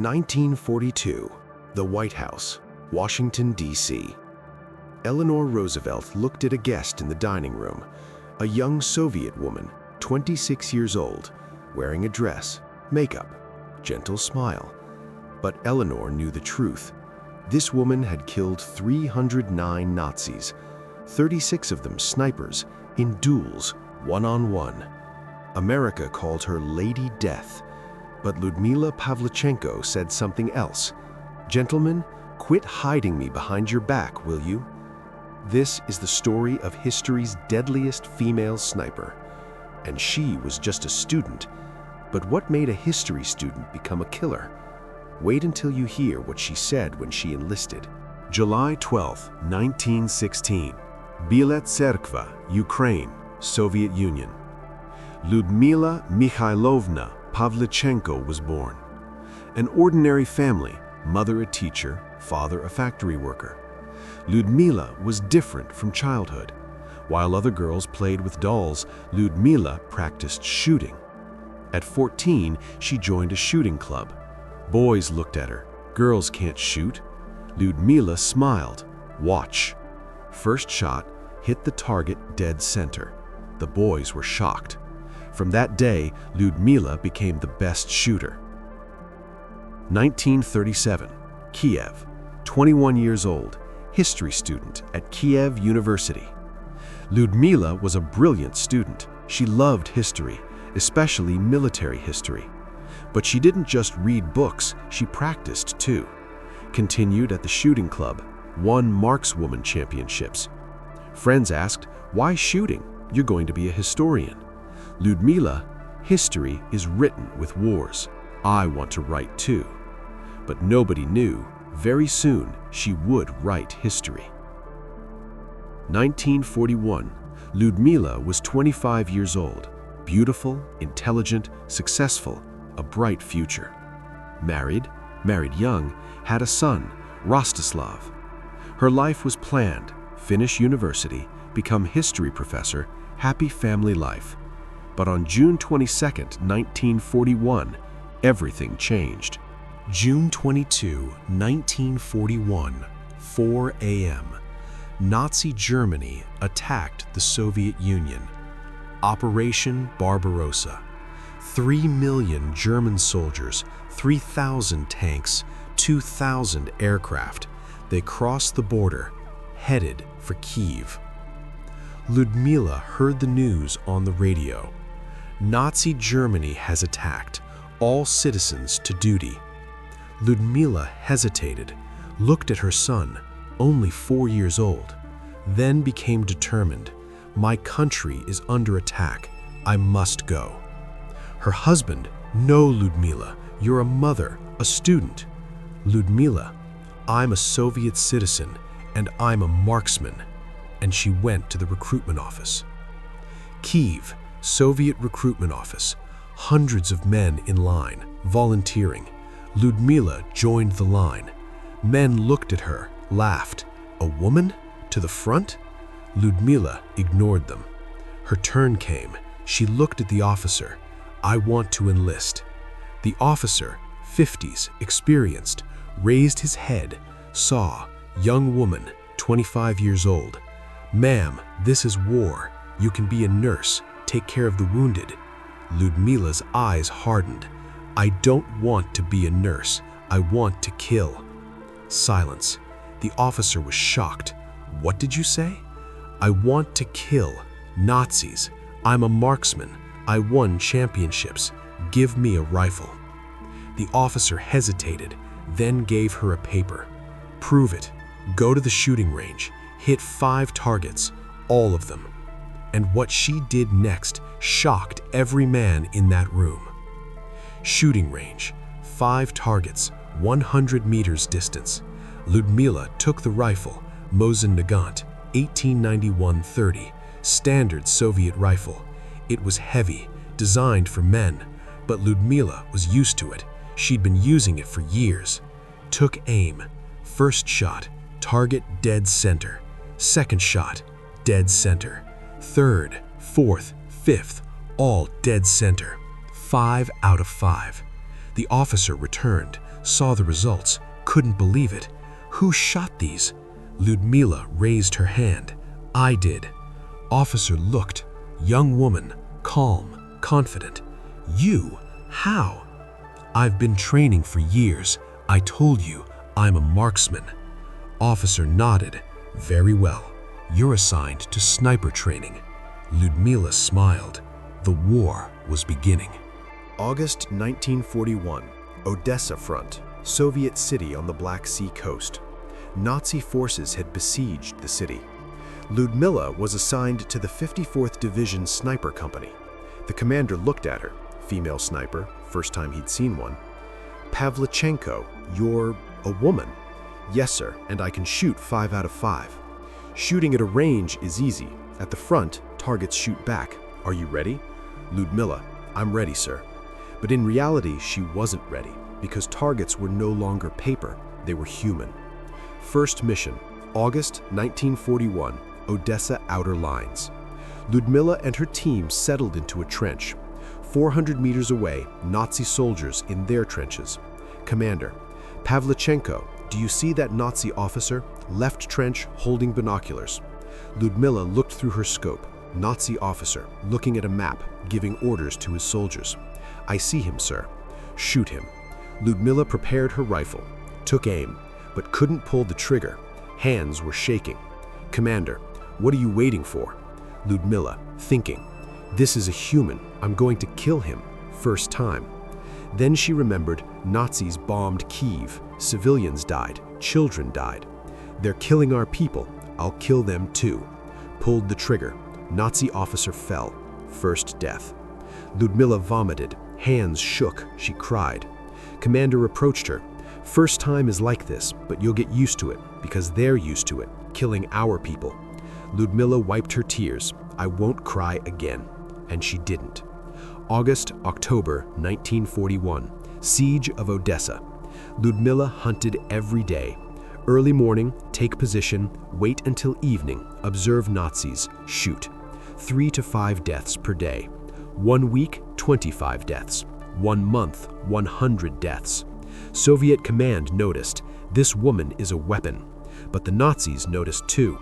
1942, the White House, Washington, D.C. Eleanor Roosevelt looked at a guest in the dining room, a young Soviet woman, 26 years old, wearing a dress, makeup, gentle smile. But Eleanor knew the truth. This woman had killed 309 Nazis, 36 of them snipers, in duels, one-on-one. America called her Lady Death, but Lyudmila Pavlichenko said something else. "Gentlemen, quit hiding me behind your back, will you?" This is the story of history's deadliest female sniper. And she was just a student. But what made a history student become a killer? Wait until you hear what she said when she enlisted. July 12, 1916. Biela Tserkva, Ukraine, Soviet Union. Lyudmila Mikhailovna Pavlichenko was born. An ordinary family, mother a teacher, father a factory worker. Lyudmila was different from childhood. While other girls played with dolls, Lyudmila practiced shooting. At 14, she joined a shooting club. Boys looked at her. Girls can't shoot. Lyudmila smiled. Watch. First shot hit the target dead center. The boys were shocked. From that day, Lyudmila became the best shooter. 1937, Kiev, 21 years old, history student at Kiev University. Lyudmila was a brilliant student. She loved history, especially military history. But she didn't just read books, she practiced too. Continued at the shooting club, won markswoman championships. Friends asked, "Why shooting? You're going to be a historian." Lyudmila, "History is written with wars. I want to write too." But nobody knew, very soon she would write history. 1941, Lyudmila was 25 years old, beautiful, intelligent, successful, a bright future. Married young, had a son, Rostislav. Her life was planned: finish university, become history professor, happy family life. But on June 22, 1941, everything changed. June 22, 1941, 4 a.m. Nazi Germany attacked the Soviet Union. Operation Barbarossa. 3 million German soldiers, 3,000 tanks, 2,000 aircraft. They crossed the border, headed for Kiev. Lyudmila heard the news on the radio. Nazi Germany has attacked. All citizens to duty. Lyudmila hesitated, looked at her son, only 4 years old, then became determined. My country is under attack. I must go. Her husband, "No, Lyudmila, you're a mother, a student." "Lyudmila, I'm a Soviet citizen and I'm a marksman." And she went to the recruitment office. Kiev, Soviet recruitment office, hundreds of men in line, volunteering. Lyudmila joined the line. Men looked at her, laughed. A woman? To the front? Lyudmila ignored them. Her turn came. She looked at the officer. "I want to enlist." The officer, 50s, experienced, raised his head, saw, young woman, 25 years old. "Ma'am, this is war. You can be a nurse, take care of the wounded." Lyudmila's eyes hardened. "I don't want to be a nurse. I want to kill." Silence. The officer was shocked. "What did you say?" "I want to kill Nazis. I'm a marksman. I won championships. Give me a rifle." The officer hesitated, then gave her a paper. "Prove it. Go to the shooting range. Hit 5 targets, all of them." And what she did next shocked every man in that room. Shooting range, 5 targets, 100 meters distance. Lyudmila took the rifle, Mosin Nagant, 1891-30, standard Soviet rifle. It was heavy, designed for men, but Lyudmila was used to it. She'd been using it for years. Took aim. First shot, target dead center. Second shot, dead center. Third, fourth, fifth, all dead center. 5 out of 5. The officer returned, saw the results, couldn't believe it. Who shot these? Lyudmila raised her hand. I did. Officer looked. Young woman, calm, confident. You? How? I've been training for years. I told you, I'm a marksman. Officer nodded. Very well. You're assigned to sniper training. Lyudmila smiled. The war was beginning. August 1941, Odessa Front, Soviet city on the Black Sea coast. Nazi forces had besieged the city. Lyudmila was assigned to the 54th Division Sniper Company. The commander looked at her, female sniper, first time he'd seen one. Pavlichenko, you're a woman? Yes, sir, and I can shoot 5 out of 5. Shooting at a range is easy. At the front, targets shoot back. Are you ready? Lyudmila, I'm ready, sir. But in reality, she wasn't ready, because targets were no longer paper, they were human. First mission, August 1941, Odessa Outer Lines. Lyudmila and her team settled into a trench. 400 meters away, Nazi soldiers in their trenches. Commander, Pavlichenko, do you see that Nazi officer? Left trench, holding binoculars. Lyudmila looked through her scope. Nazi officer, looking at a map, giving orders to his soldiers. I see him, sir. Shoot him. Lyudmila prepared her rifle, took aim, but couldn't pull the trigger. Hands were shaking. Commander, what are you waiting for? Lyudmila, thinking. This is a human. I'm going to kill him. First time. Then she remembered Nazis bombed Kiev. Civilians died. Children died. They're killing our people. I'll kill them too. Pulled the trigger. Nazi officer fell. First death. Lyudmila vomited. Hands shook. She cried. Commander approached her. First time is like this, but you'll get used to it, because they're used to it, killing our people. Lyudmila wiped her tears. I won't cry again. And she didn't. August, October 1941. Siege of Odessa. Lyudmila hunted every day. Early morning, take position, wait until evening, observe Nazis, shoot. 3 to 5 deaths per day. 1 week, 25 deaths. 1 month, 100 deaths. Soviet command noticed, this woman is a weapon. But the Nazis noticed too.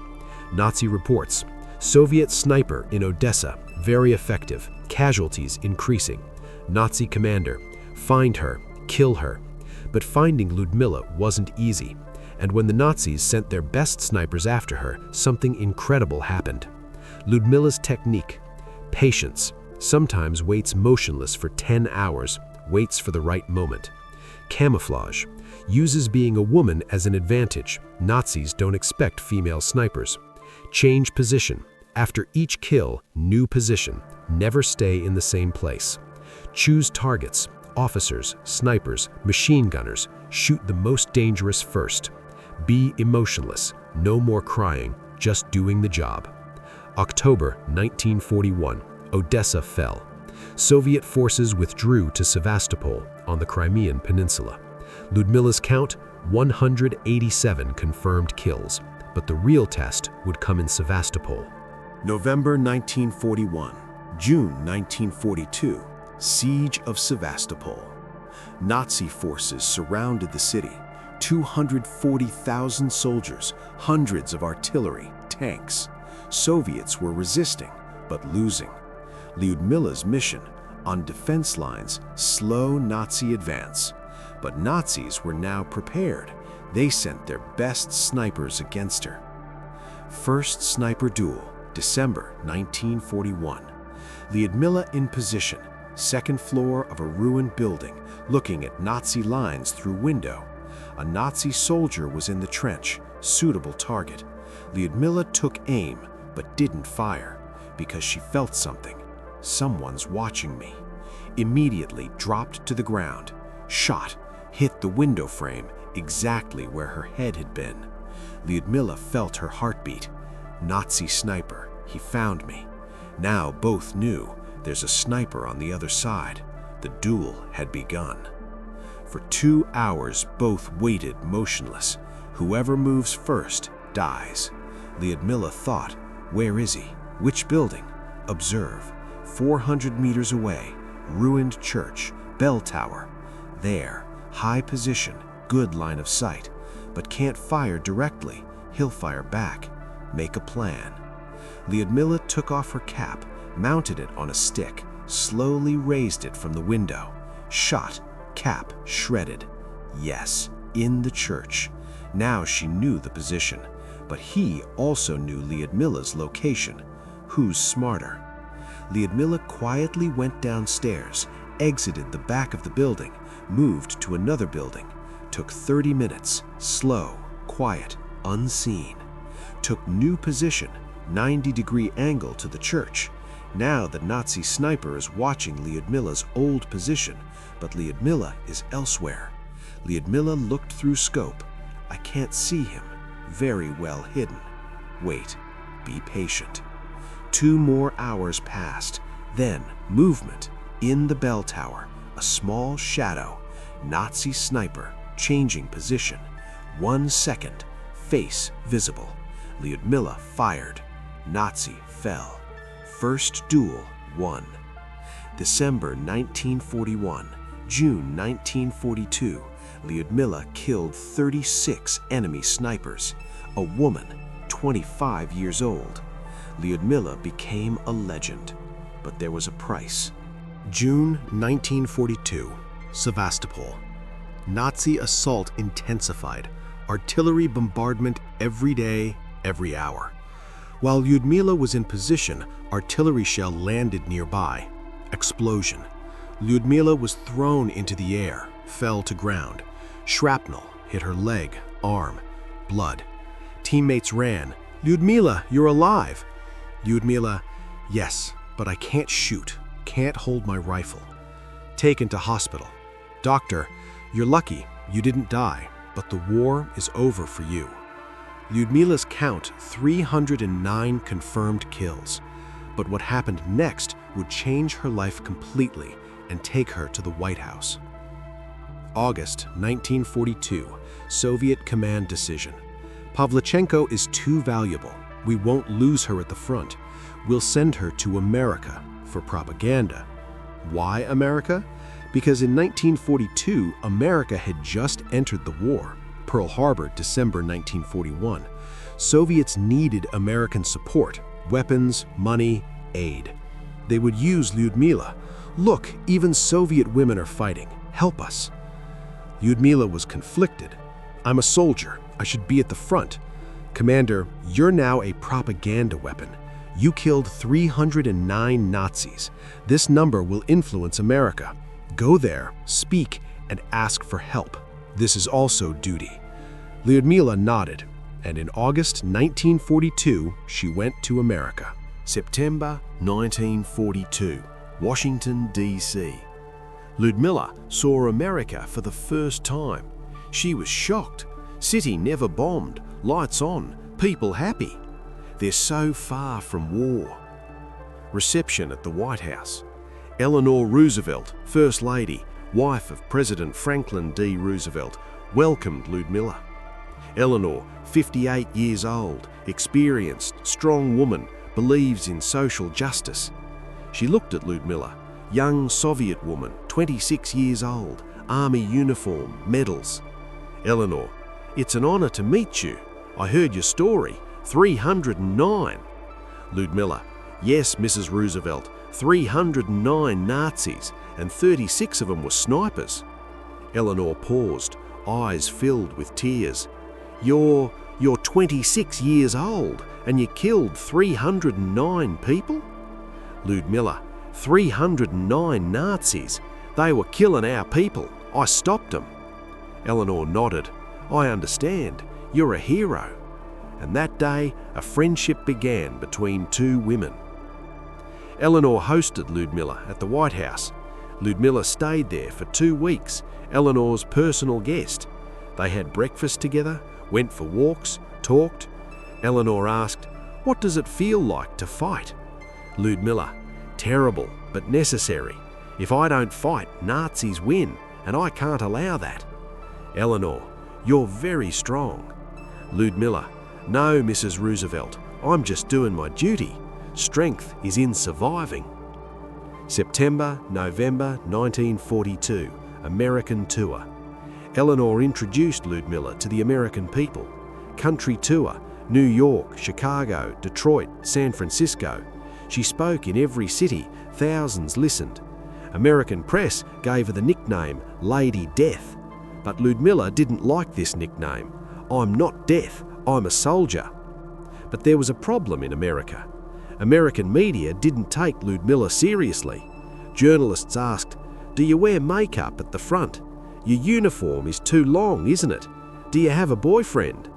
Nazi reports, Soviet sniper in Odessa, very effective, casualties increasing. Nazi commander, find her, kill her. But finding Lyudmila wasn't easy. And when the Nazis sent their best snipers after her, something incredible happened. Lyudmila's technique, patience, sometimes waits motionless for 10 hours, waits for the right moment. Camouflage, uses being a woman as an advantage. Nazis don't expect female snipers. Change position, after each kill, new position, never stay in the same place. Choose targets, officers, snipers, machine gunners, shoot the most dangerous first. Be emotionless, no more crying, just doing the job. October 1941, Odessa fell. Soviet forces withdrew to Sevastopol on the Crimean Peninsula. Lyudmila's count, 187 confirmed kills, but the real test would come in Sevastopol. November 1941, June 1942, Siege of Sevastopol. Nazi forces surrounded the city. 240,000 soldiers, hundreds of artillery, tanks. Soviets were resisting, but losing. Lyudmila's mission, on defense lines, slow Nazi advance. But Nazis were now prepared. They sent their best snipers against her. First Sniper Duel, December 1941. Lyudmila in position, second floor of a ruined building, looking at Nazi lines through window. A Nazi soldier was in the trench, suitable target. Lyudmila took aim, but didn't fire, because she felt something. Someone's watching me. Immediately dropped to the ground. Shot, hit the window frame, exactly where her head had been. Lyudmila felt her heartbeat. Nazi sniper, he found me. Now both knew there's a sniper on the other side. The duel had begun. For 2 hours, both waited motionless. Whoever moves first dies. Lyudmila thought, where is he? Which building? Observe. 400 meters away, ruined church, bell tower. There, High position, good line of sight, but can't fire directly. He'll fire back. Make a plan. Lyudmila took off her cap, mounted it on a stick, slowly raised it from the window. Shot, cap shredded. Yes, in the church. Now she knew the position, but he also knew Lyudmila's location. Who's smarter? Lyudmila quietly went downstairs, exited the back of the building, moved to another building. Took 30 minutes, slow, quiet, unseen. Took new position, 90-degree angle to the church. Now the Nazi sniper is watching Lyudmila's old position, but Lyudmila is elsewhere. Lyudmila looked through scope. I can't see him. Very well hidden. Wait. Be patient. 2 more hours passed. Then, movement. In the bell tower, a small shadow. Nazi sniper, changing position. 1 second. Face visible. Lyudmila fired. Nazi fell. First duel won. December 1941, June 1942, Lyudmila killed 36 enemy snipers. A woman, 25 years old. Lyudmila became a legend, but there was a price. June 1942, Sevastopol. Nazi assault intensified. Artillery bombardment every day, every hour. While Lyudmila was in position, artillery shell landed nearby. Explosion. Lyudmila was thrown into the air, fell to ground. Shrapnel hit her leg, arm, blood. Teammates ran. "Lyudmila, you're alive." Lyudmila, "Yes, but I can't shoot, can't hold my rifle." Taken to hospital. "Doctor, you're lucky, you didn't die, but the war is over for you." Lyudmila's count, 309 confirmed kills. But what happened next would change her life completely and take her to the White House. August 1942, Soviet command decision. Pavlichenko is too valuable. We won't lose her at the front. We'll send her to America for propaganda. Why America? Because in 1942, America had just entered the war. Pearl Harbor, December 1941. Soviets needed American support, weapons, money, aid. They would use Lyudmila. "Look, even Soviet women are fighting. Help us." Lyudmila was conflicted. "I'm a soldier. I should be at the front." "Commander, you're now a propaganda weapon. You killed 309 Nazis. This number will influence America. Go there, speak, and ask for help. This is also duty." Lyudmila nodded, and in August 1942, she went to America. September 1942, Washington, D.C. Lyudmila saw America for the first time. She was shocked. City never bombed, lights on, people happy. They're so far from war. Reception at the White House. Eleanor Roosevelt, First Lady, wife of President Franklin D. Roosevelt, welcomed Lyudmila. Eleanor, 58 years old, experienced, strong woman, believes in social justice. She looked at Lyudmila, young Soviet woman, 26 years old, army uniform, medals. "Eleanor, it's an honor to meet you. I heard your story, 309. Lyudmila, "Yes, Mrs. Roosevelt, 309 Nazis, and 36 of them were snipers." Eleanor paused, eyes filled with tears. You're 26 years old, and you killed 309 people?" Lyudmila, 309 Nazis. They were killing our people. I stopped them." Eleanor nodded. "I understand. You're a hero." And that day, a friendship began between 2 women. Eleanor hosted Lyudmila at the White House. Lyudmila stayed there for 2 weeks, Eleanor's personal guest. They had breakfast together, went for walks, talked. Eleanor asked, "What does it feel like to fight?" Lyudmila, "Terrible, but necessary. If I don't fight, Nazis win, and I can't allow that." Eleanor, "You're very strong." Lyudmila, "No, Mrs. Roosevelt, I'm just doing my duty. Strength is in surviving." September, November 1942, American tour. Eleanor introduced Lyudmila to the American people. Country tour, New York, Chicago, Detroit, San Francisco. She spoke in every city, thousands listened. American press gave her the nickname Lady Death. But Lyudmila didn't like this nickname. I'm not death, I'm a soldier. But there was a problem in America. American media didn't take Lyudmila seriously. Journalists asked, "Do you wear makeup at the front? Your uniform is too long, isn't it? Do you have a boyfriend?"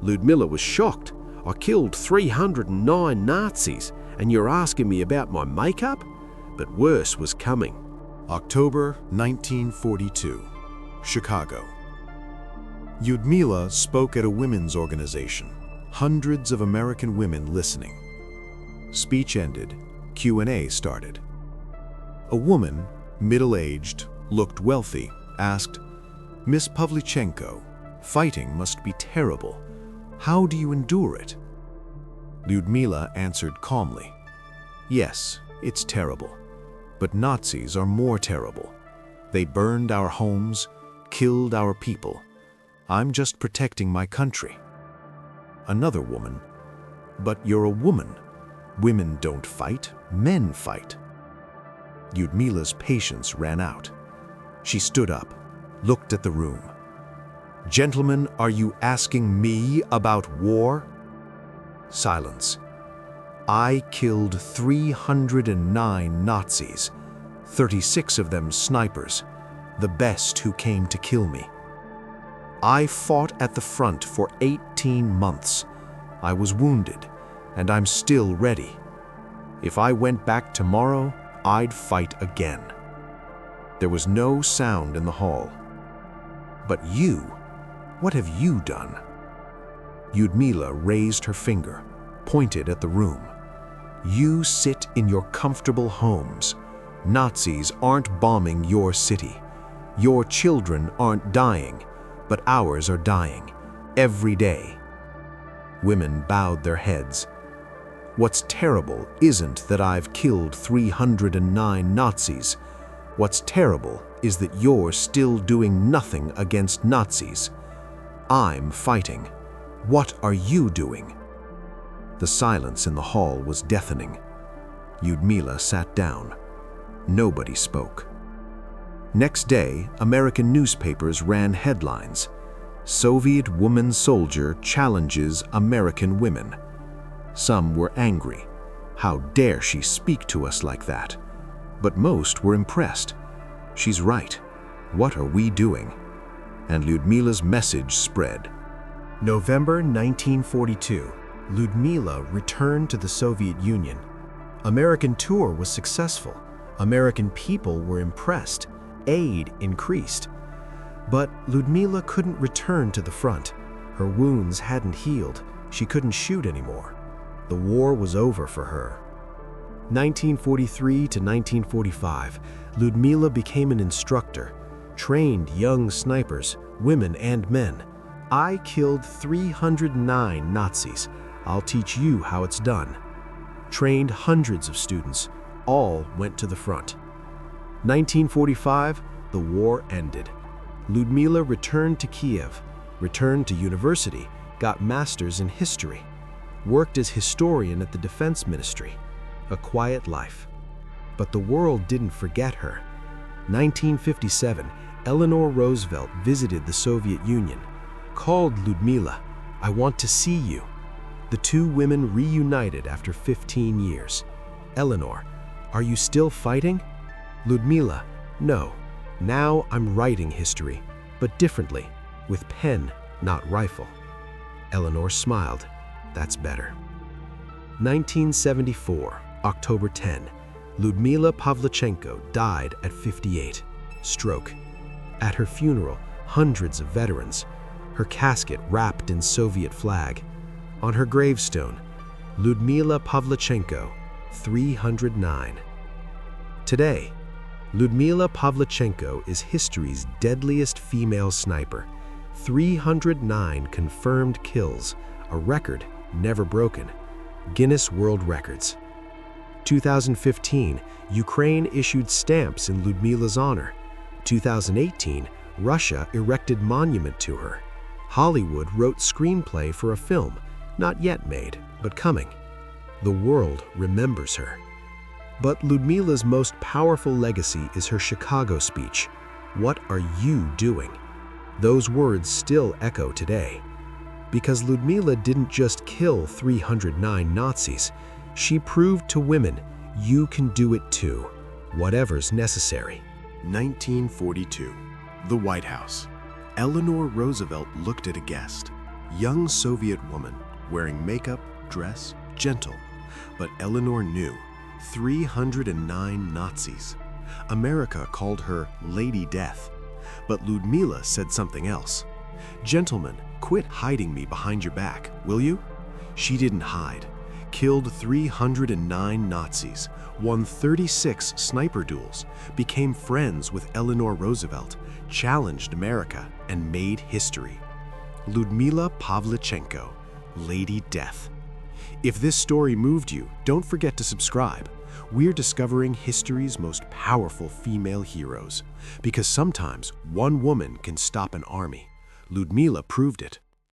Lyudmila was shocked. "I killed 309 Nazis, and you're asking me about my makeup?" But worse was coming. October 1942, Chicago. Lyudmila spoke at a women's organization. Hundreds of American women listening. Speech ended. Q&A started. A woman, middle-aged, looked wealthy, asked, "Miss Pavlichenko, fighting must be terrible. How do you endure it?" Lyudmila answered calmly, "Yes, it's terrible. But Nazis are more terrible. They burned our homes, killed our people. I'm just protecting my country." Another woman, "But you're a woman. Women don't fight, men fight." Lyudmila's patience ran out. She stood up, looked at the room. "Gentlemen, are you asking me about war?" Silence. "I killed 309 Nazis, 36 of them snipers, the best who came to kill me. I fought at the front for 18 months. I was wounded, and I'm still ready. If I went back tomorrow, I'd fight again." There was no sound in the hall. "But you, what have you done?" Lyudmila raised her finger, pointed at the room. "You sit in your comfortable homes. Nazis aren't bombing your city. Your children aren't dying, but ours are dying, every day." Women bowed their heads. "What's terrible isn't that I've killed 309 Nazis. What's terrible is that you're still doing nothing against Nazis. I'm fighting. What are you doing?" The silence in the hall was deafening. Lyudmila sat down. Nobody spoke. Next day, American newspapers ran headlines. "Soviet woman soldier challenges American women." Some were angry. "How dare she speak to us like that?" But most were impressed. "She's right. What are we doing?" And Lyudmila's message spread. November 1942, Lyudmila returned to the Soviet Union. American tour was successful. American people were impressed. Aid increased. But Lyudmila couldn't return to the front. Her wounds hadn't healed. She couldn't shoot anymore. The war was over for her. 1943 to 1945, Lyudmila became an instructor, trained young snipers, women and men. "I killed 309 Nazis. I'll teach you how it's done." Trained hundreds of students. All went to the front. 1945, the war ended. Lyudmila returned to Kiev, returned to university, got masters in history, worked as historian at the defense ministry. A quiet life. But the world didn't forget her. 1957, Eleanor Roosevelt visited the Soviet Union, called Lyudmila, "I want to see you." The two women reunited after 15 years. "Eleanor, are you still fighting?" Lyudmila, "No. Now I'm writing history, but differently, with pen, not rifle." Eleanor smiled. "That's better." 1974, October 10, Lyudmila Pavlichenko died at 58. Stroke. At her funeral, hundreds of veterans. Her casket wrapped in Soviet flag. On her gravestone, Lyudmila Pavlichenko, 309. Today, Lyudmila Pavlichenko is history's deadliest female sniper. 309 confirmed kills, a record never broken. Guinness World Records. 2015, Ukraine issued stamps in Lyudmila's honor. 2018, Russia erected monument to her. Hollywood wrote screenplay for a film, not yet made, but coming. The world remembers her. But Lyudmila's most powerful legacy is her Chicago speech. "What are you doing?" Those words still echo today. Because Lyudmila didn't just kill 309 Nazis, she proved to women, you can do it too, whatever's necessary. 1942. The White House. Eleanor Roosevelt looked at a guest. Young Soviet woman, wearing makeup, dress, gentle. But Eleanor knew 309 Nazis. America called her Lady Death. But Lyudmila said something else. "Gentlemen, quit hiding me behind your back, will you?" She didn't hide. Killed 309 Nazis, won 36 sniper duels, became friends with Eleanor Roosevelt, challenged America, and made history. Lyudmila Pavlichenko, Lady Death. If this story moved you, don't forget to subscribe. We're discovering history's most powerful female heroes, because sometimes one woman can stop an army. Lyudmila proved it.